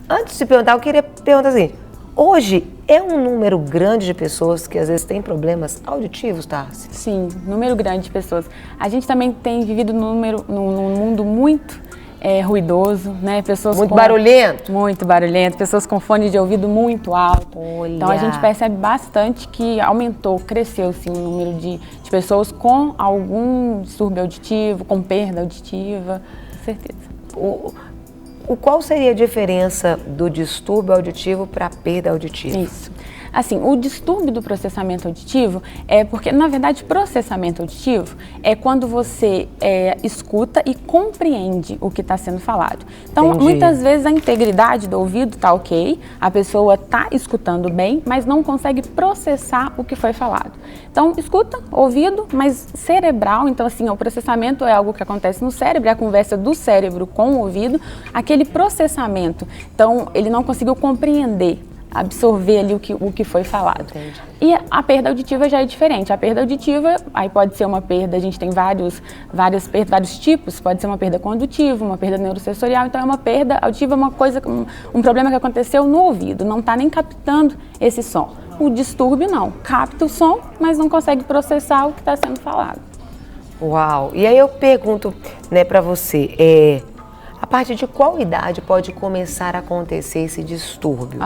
Antes de perguntar, eu queria perguntar assim, hoje é um número grande de pessoas que às vezes têm problemas auditivos, Tárcia? Sim, número grande de pessoas. A gente também tem vivido num mundo muito ruidoso, né? Pessoas muito barulhento? Muito barulhento, pessoas com fone de ouvido muito alto. Olha. Então a gente percebe bastante que aumentou, cresceu sim o número de pessoas com algum distúrbio auditivo, com perda auditiva, com certeza. Qual seria a diferença do distúrbio auditivo para a perda auditiva? Isso. Assim, o distúrbio do processamento auditivo é porque, na verdade, processamento auditivo é quando você escuta e compreende o que está sendo falado. Então, Entendi. Muitas vezes a integridade do ouvido está ok, a pessoa está escutando bem, mas não consegue processar o que foi falado. Então, escuta, ouvido, mas cerebral, então assim, o processamento é algo que acontece no cérebro, é a conversa do cérebro com o ouvido, aquele processamento. Então, ele não conseguiu compreender, absorver ali o que foi falado. Entendi. E a perda auditiva já é diferente. A perda auditiva, aí pode ser uma perda, a gente tem vários tipos, pode ser uma perda condutiva, uma perda neurosensorial, então é uma perda auditiva, um problema que aconteceu no ouvido, não está nem captando esse som. O distúrbio não, capta o som, mas não consegue processar o que está sendo falado. Uau! E aí eu pergunto, né, para você, a partir de qual idade pode começar a acontecer esse distúrbio?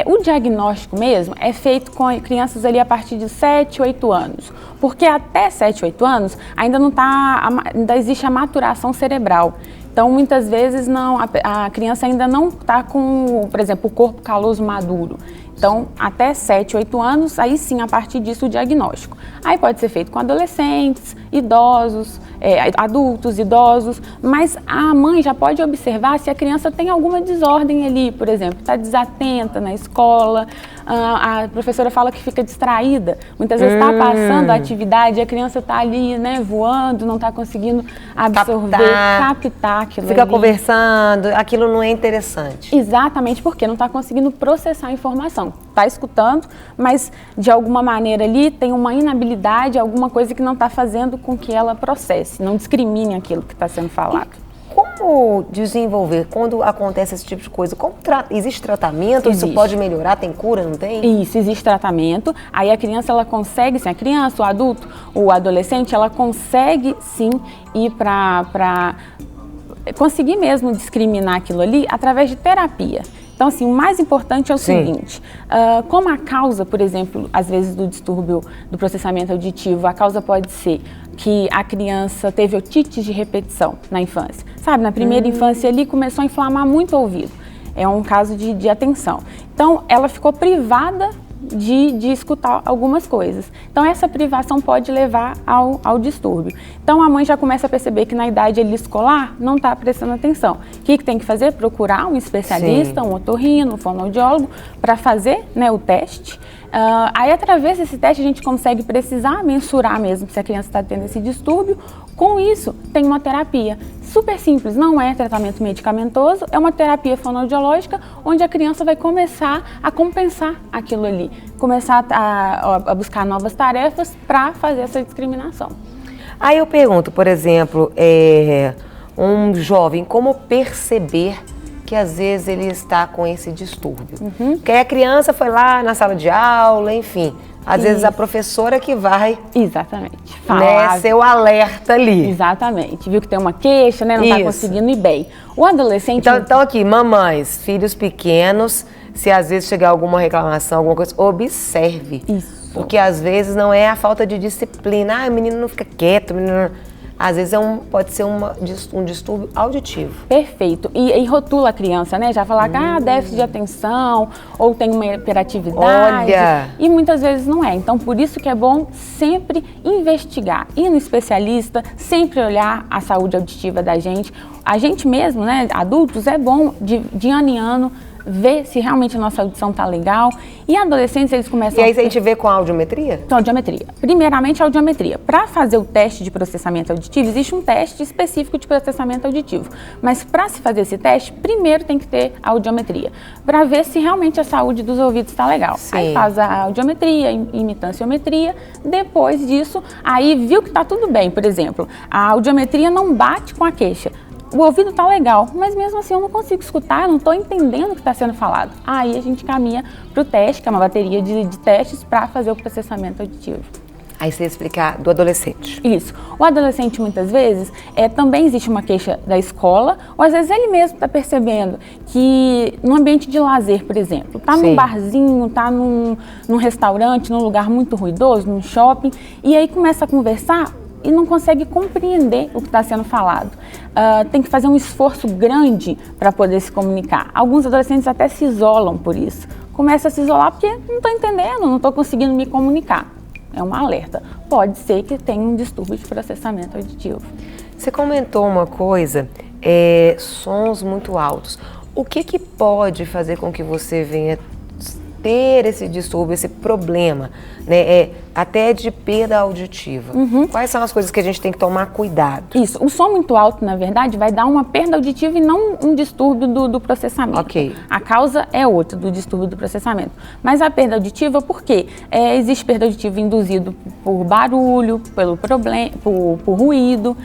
O diagnóstico mesmo é feito com crianças ali a partir de 7, 8 anos, porque até 7, 8 anos ainda existe a maturação cerebral. Então, muitas vezes a criança ainda não está com, por exemplo, o corpo caloso maduro. Então, até 7, 8 anos, aí sim, a partir disso, o diagnóstico. Aí pode ser feito com adolescentes, idosos, adultos, idosos, mas a mãe já pode observar se a criança tem alguma desordem ali, por exemplo, está desatenta na escola, a professora fala que fica distraída, muitas vezes está passando a atividade e a criança está ali, né, voando, não está conseguindo absorver, captar aquilo Fica ali. conversando, aquilo não é interessante. Exatamente, porque não está conseguindo processar a informação. Está escutando, mas de alguma maneira ali tem uma inabilidade, alguma coisa que não está fazendo com que ela processe, não discrimine aquilo que está sendo falado. Como desenvolver quando acontece esse tipo de coisa? Existe tratamento? Existe. Isso pode melhorar? Tem cura? Não tem? Isso, existe tratamento. Aí a criança, ela consegue, sim, a criança, o adulto, o adolescente, ela consegue sim ir para conseguir mesmo discriminar aquilo ali através de terapia. Então, assim, o mais importante é o seguinte, como a causa, por exemplo, às vezes do distúrbio do processamento auditivo, a causa pode ser que a criança teve otites de repetição na infância. Sabe, na primeira infância ali começou a inflamar muito o ouvido. É um caso de atenção. Então, ela ficou privada de escutar algumas coisas. Então, essa privação pode levar ao distúrbio. Então, a mãe já começa a perceber que na idade ali escolar não está prestando atenção. O que tem que fazer? Procurar um especialista, um otorrino, um fonoaudiólogo, para fazer, né, o teste. Aí, através desse teste, a gente consegue precisar mensurar mesmo se a criança está tendo esse distúrbio. Com isso, tem uma terapia super simples, não é tratamento medicamentoso, é uma terapia fonoaudiológica onde a criança vai começar a compensar aquilo ali, começar a buscar novas tarefas para fazer essa discriminação. Aí eu pergunto, por exemplo, um jovem, como perceber que às vezes ele está com esse distúrbio? Porque aí a criança foi lá na sala de aula, enfim, às vezes a professora que vai... Exatamente. Né, ser o alerta ali. Exatamente. Viu que tem uma queixa, né? Não está conseguindo ir bem. O adolescente... Então aqui, mamães, filhos pequenos, se às vezes chegar alguma reclamação, alguma coisa, observe. Isso. Porque às vezes não é a falta de disciplina. O menino não fica quieto, o menino não... Às vezes pode ser um distúrbio auditivo. Perfeito. E rotula a criança, né? Já falar que déficit de atenção ou tem uma hiperatividade. Olha! E muitas vezes não é. Então, por isso que é bom sempre investigar, ir no especialista, sempre olhar a saúde auditiva da gente. A gente mesmo, né, adultos, é bom de ano em ano ver se realmente a nossa audição está legal. E adolescentes, eles começam... E aí a gente vê com a audiometria? Com a audiometria. Primeiramente, a audiometria. Para fazer o teste de processamento auditivo, existe um teste específico de processamento auditivo. Mas para se fazer esse teste, primeiro tem que ter a audiometria, para ver se realmente a saúde dos ouvidos está legal. Sim. Aí faz a audiometria, imitanciometria. Depois disso, aí viu que está tudo bem. Por exemplo, a audiometria não bate com a queixa. o ouvido tá legal, mas mesmo assim eu não consigo escutar, eu não estou entendendo o que está sendo falado. Aí a gente caminha para o teste, que é uma bateria de testes para fazer o processamento auditivo. Aí você explicar do adolescente. Isso. O adolescente, muitas vezes, também existe uma queixa da escola, ou às vezes ele mesmo está percebendo que no ambiente de lazer, por exemplo, está num barzinho, está num restaurante, num lugar muito ruidoso, num shopping, e aí começa a conversar e não consegue compreender o que está sendo falado. Tem que fazer um esforço grande para poder se comunicar. Alguns adolescentes até se isolam por isso. Começa a se isolar porque não estou entendendo, não estou conseguindo me comunicar. É um alerta. Pode ser que tenha um distúrbio de processamento auditivo. Você comentou uma coisa, sons muito altos. O que pode fazer com que você venha ter esse distúrbio, esse problema, né? Até de perda auditiva? Quais são as coisas que a gente tem que tomar cuidado? Isso, o som muito alto, na verdade, vai dar uma perda auditiva e não um distúrbio do processamento. Ok. A causa é outra do distúrbio do processamento. Mas a perda auditiva, por quê? Existe perda auditiva induzida por barulho, por ruído.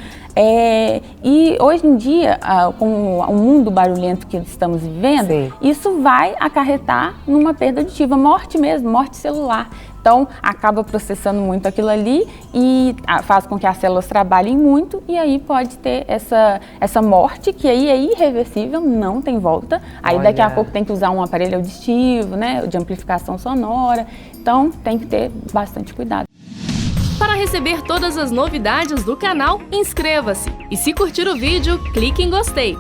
E hoje em dia, com o mundo barulhento que estamos vivendo, isso vai acarretar numa perda auditiva, morte mesmo, morte celular. Então, acaba processando muito aquilo ali e faz com que as células trabalhem muito e aí pode ter essa morte, que aí é irreversível, não tem volta. Aí daqui a pouco tem que usar um aparelho auditivo, né, de amplificação sonora. Então, tem que ter bastante cuidado. Para receber todas as novidades do canal, inscreva-se e se curtir o vídeo, clique em gostei.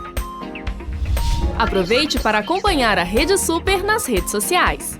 Aproveite para acompanhar a Rede Super nas redes sociais.